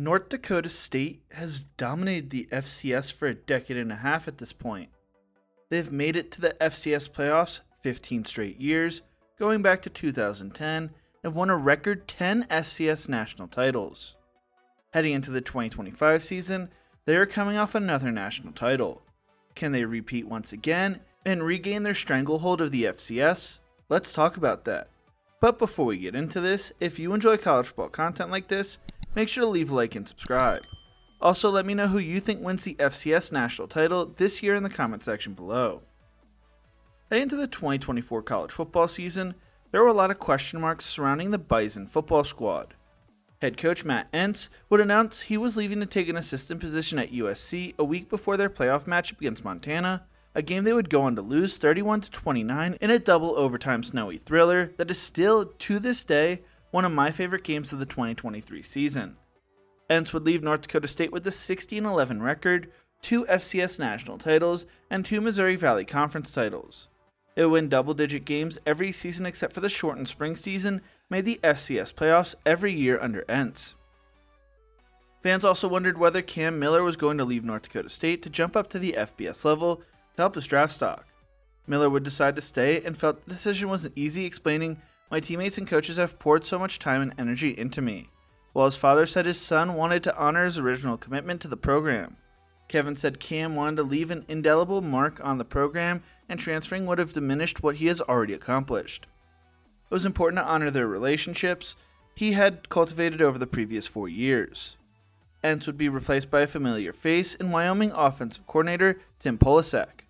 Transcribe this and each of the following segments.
North Dakota State has dominated the FCS for a decade and a half at this point. They've made it to the FCS playoffs 15 straight years, going back to 2010, and have won a record 10 FCS national titles. Heading into the 2025 season, they are coming off another national title. Can they repeat once again and regain their stranglehold of the FCS? Let's talk about that. But before we get into this, if you enjoy college football content like this, make sure to leave a like and subscribe. Also, let me know who you think wins the FCS national title this year in the comment section below. Heading into the 2024 college football season, there were a lot of question marks surrounding the Bison football squad. Head coach Matt Entz would announce he was leaving to take an assistant position at USC a week before their playoff matchup against Montana, a game they would go on to lose 31-29 in a double overtime snowy thriller that is still, to this day, one of my favorite games of the 2023 season. Entz would leave North Dakota State with a 16-11 record, 2 FCS national titles, and 2 Missouri Valley Conference titles. It would win double-digit games every season except for the shortened spring season, made the FCS playoffs every year under Entz. Fans also wondered whether Cam Miller was going to leave North Dakota State to jump up to the FBS level to help his draft stock. Miller would decide to stay and felt the decision wasn't easy, explaining, "My teammates and coaches have poured so much time and energy into me," while his father said his son wanted to honor his original commitment to the program. Kevin said Cam wanted to leave an indelible mark on the program, and transferring would have diminished what he has already accomplished. It was important to honor their relationships he had cultivated over the previous 4 years. Entz would be replaced by a familiar face in Wyoming offensive coordinator Tim Polasek.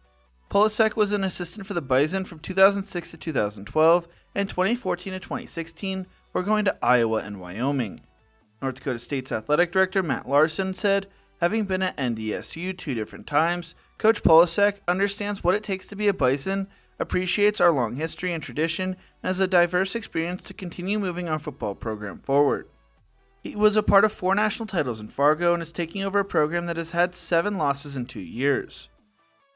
Polasek was an assistant for the Bison from 2006 to 2012 and 2014 to 2016 before going to Iowa and Wyoming. North Dakota State's athletic director Matt Larson said, having been at NDSU 2 different times, Coach Polasek understands what it takes to be a Bison, appreciates our long history and tradition, and has a diverse experience to continue moving our football program forward. He was a part of 4 national titles in Fargo and is taking over a program that has had 7 losses in 2 years.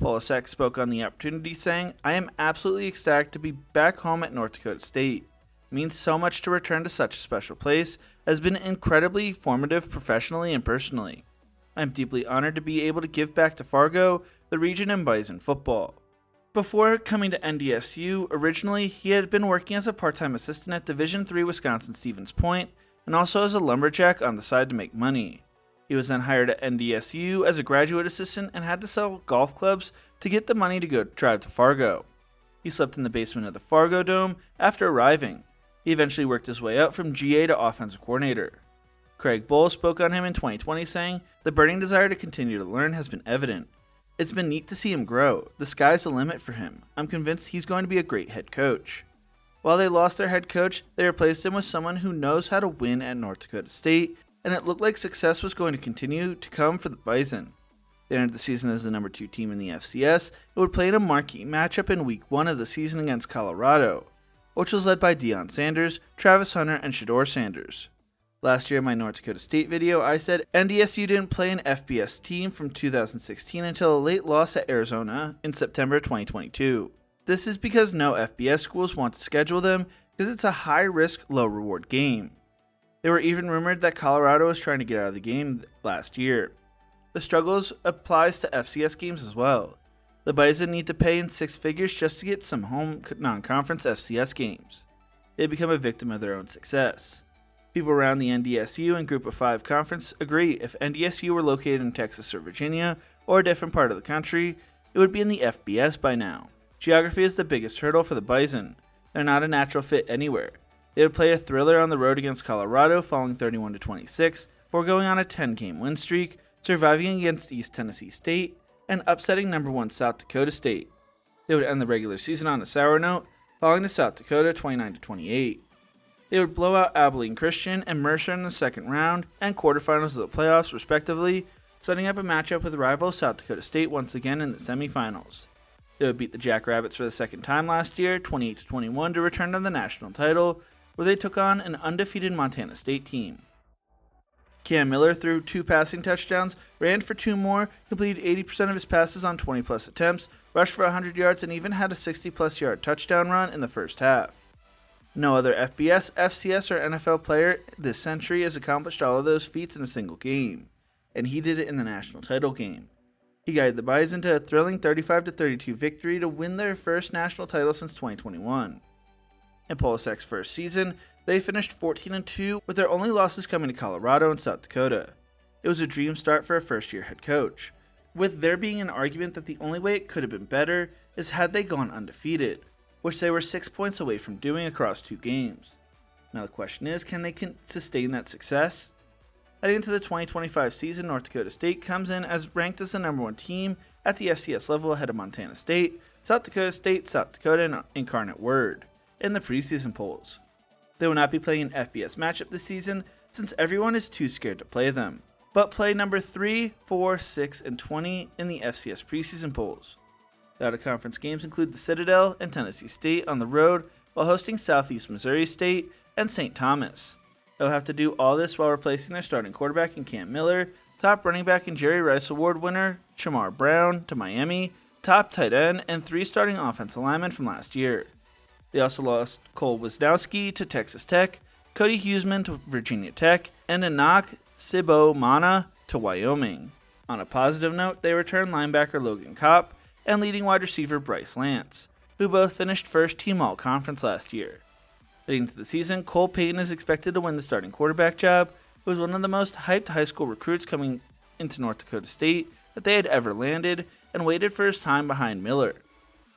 Polasek spoke on the opportunity saying, "I am absolutely ecstatic to be back home at North Dakota State. It means so much to return to such a special place, it has been incredibly formative professionally and personally. I am deeply honored to be able to give back to Fargo, the region, and Bison football." Before coming to NDSU, originally he had been working as a part-time assistant at Division III Wisconsin Stevens Point, and also as a lumberjack on the side to make money. He was then hired at NDSU as a graduate assistant and had to sell golf clubs to get the money to go drive to Fargo. He slept in the basement of the Fargo Dome after arriving. He eventually worked his way up from GA to offensive coordinator. Craig Bull spoke on him in 2020 saying, "The burning desire to continue to learn has been evident. It's been neat to see him grow. The sky's the limit for him. I'm convinced he's going to be a great head coach." While they lost their head coach, they replaced him with someone who knows how to win at North Dakota State, and it looked like success was going to continue to come for the Bison. They entered the season as the number 2 team in the FCS. It would play in a marquee matchup in Week 1 of the season against Colorado, which was led by Deion Sanders, Travis Hunter, and Shedeur Sanders. Last year in my North Dakota State video, I said NDSU didn't play an FBS team from 2016 until a late loss at Arizona in September 2022. This is because no FBS schools want to schedule them because it's a high-risk, low-reward game. They were even rumored that Colorado was trying to get out of the game last year. The struggles applies to FCS games as well. The Bison need to pay in 6 figures just to get some home non-conference FCS games. They become a victim of their own success. People around the NDSU and Group of 5 conference agree if NDSU were located in Texas or Virginia or a different part of the country, it would be in the FBS by now. Geography is the biggest hurdle for the Bison. They're not a natural fit anywhere. They would play a thriller on the road against Colorado, falling 31-26, before going on a 10-game win streak, surviving against East Tennessee State, and upsetting number 1 South Dakota State. They would end the regular season on a sour note, falling to South Dakota 29-28. They would blow out Abilene Christian and Mercer in the second round and quarterfinals of the playoffs, respectively, setting up a matchup with rival South Dakota State once again in the semifinals. They would beat the Jackrabbits for the second time last year, 28-21, to return to the national title, where they took on an undefeated Montana State team. Cam Miller threw 2 passing touchdowns, ran for 2 more, completed 80% of his passes on 20-plus attempts, rushed for 100 yards, and even had a 60-plus yard touchdown run in the first half. No other FBS, FCS, or NFL player this century has accomplished all of those feats in a single game, and he did it in the national title game. He guided the Bison to a thrilling 35-32 victory to win their first national title since 2021. In Polasek's first season, they finished 14-2, with their only losses coming to Colorado and South Dakota. It was a dream start for a first-year head coach, with there being an argument that the only way it could have been better is had they gone undefeated, which they were 6 points away from doing across 2 games. Now the question is, can they sustain that success? Heading into the 2025 season, North Dakota State comes in as ranked as the #1 team at the FCS level ahead of Montana State, South Dakota State, South Dakota, and Incarnate Word in the preseason polls. They will not be playing an FBS matchup this season since everyone is too scared to play them, but play number 3, 4, 6, and 20 in the FCS preseason polls. The out-of-conference games include the Citadel and Tennessee State on the road while hosting Southeast Missouri State and St. Thomas. They'll have to do all this while replacing their starting quarterback in Cam Miller, top running back and Jerry Rice Award winner Shamar Brown to Miami, top tight end, and 3 starting offensive linemen from last year. They also lost Cole Wisnowski to Texas Tech, Cody Huseman to Virginia Tech, and Anak Sibomana to Wyoming. On a positive note, they returned linebacker Logan Kopp and leading wide receiver Bryce Lance, who both finished first team all-conference last year. Heading into the season, Cole Payton is expected to win the starting quarterback job, who was one of the most hyped high school recruits coming into North Dakota State that they had ever landed, and waited for his time behind Miller.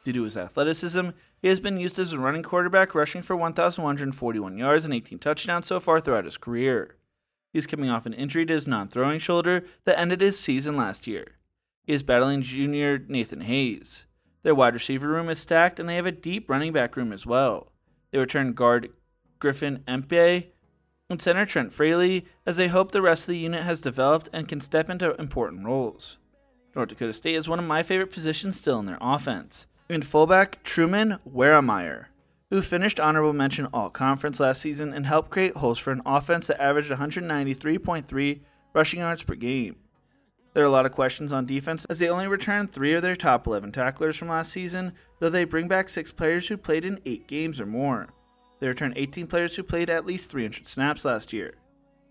Due to his athleticism, he has been used as a running quarterback, rushing for 1,141 yards and 18 touchdowns so far throughout his career. He is coming off an injury to his non-throwing shoulder that ended his season last year. He is battling junior Nathan Hayes. Their wide receiver room is stacked, and they have a deep running back room as well. They return guard Griffin Empey and center Trent Fraley, as they hope the rest of the unit has developed and can step into important roles. North Dakota State is one of my favorite positions still in their offense, and fullback Truman Werameyer, who finished honorable mention all-conference last season and helped create holes for an offense that averaged 193.3 rushing yards per game. There are a lot of questions on defense, as they only returned 3 of their top 11 tacklers from last season, though they bring back 6 players who played in 8 games or more. They returned 18 players who played at least 300 snaps last year.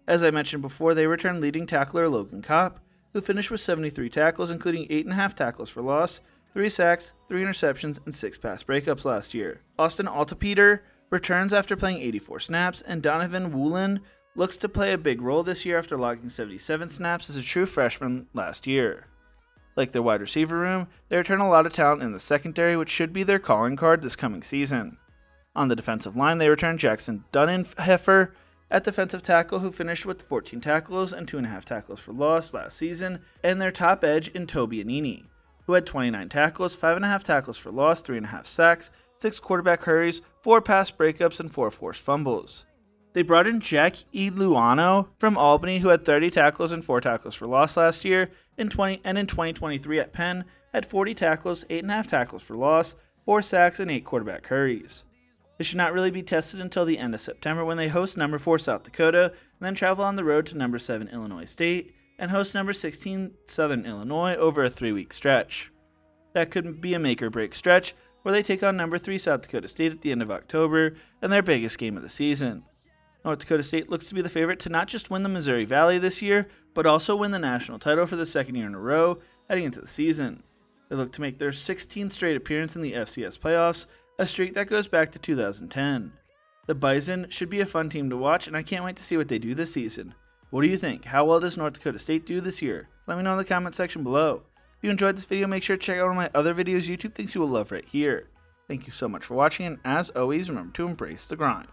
As I mentioned before, they returned leading tackler Logan Kopp, who finished with 73 tackles, including 8.5 tackles for loss, 3 sacks, 3 interceptions, and 6 pass breakups last year. Austin Altapeter returns after playing 84 snaps, and Donovan Woolen looks to play a big role this year after logging 77 snaps as a true freshman last year. Like their wide receiver room, they return a lot of talent in the secondary, which should be their calling card this coming season. On the defensive line, they return Jackson Dunnenheffer at defensive tackle, who finished with 14 tackles and 2.5 tackles for loss last season, and their top edge in Toby Anini, who had 29 tackles, 5.5 tackles for loss, 3.5 sacks, 6 quarterback hurries, 4 pass breakups, and 4 forced fumbles. They brought in Jack Iluano from Albany, who had 30 tackles and 4 tackles for loss last year, and in 2023 at Penn had 40 tackles, 8.5 tackles for loss, 4 sacks, and 8 quarterback hurries. They should not really be tested until the end of September, when they host number 4 South Dakota, and then travel on the road to number 7 Illinois State, and host number 16 Southern Illinois over a 3-week stretch. That could be a make-or-break stretch, where they take on number 3 South Dakota State at the end of October, and their biggest game of the season. North Dakota State looks to be the favorite to not just win the Missouri Valley this year, but also win the national title for the 2nd year in a row heading into the season. They look to make their 16th straight appearance in the FCS playoffs, a streak that goes back to 2010. The Bison should be a fun team to watch, and I can't wait to see what they do this season. What do you think? How well does North Dakota State do this year? Let me know in the comment section below. If you enjoyed this video, make sure to check out one of my other videos YouTube thinks you will love right here. Thank you so much for watching, and as always, remember to embrace the grind.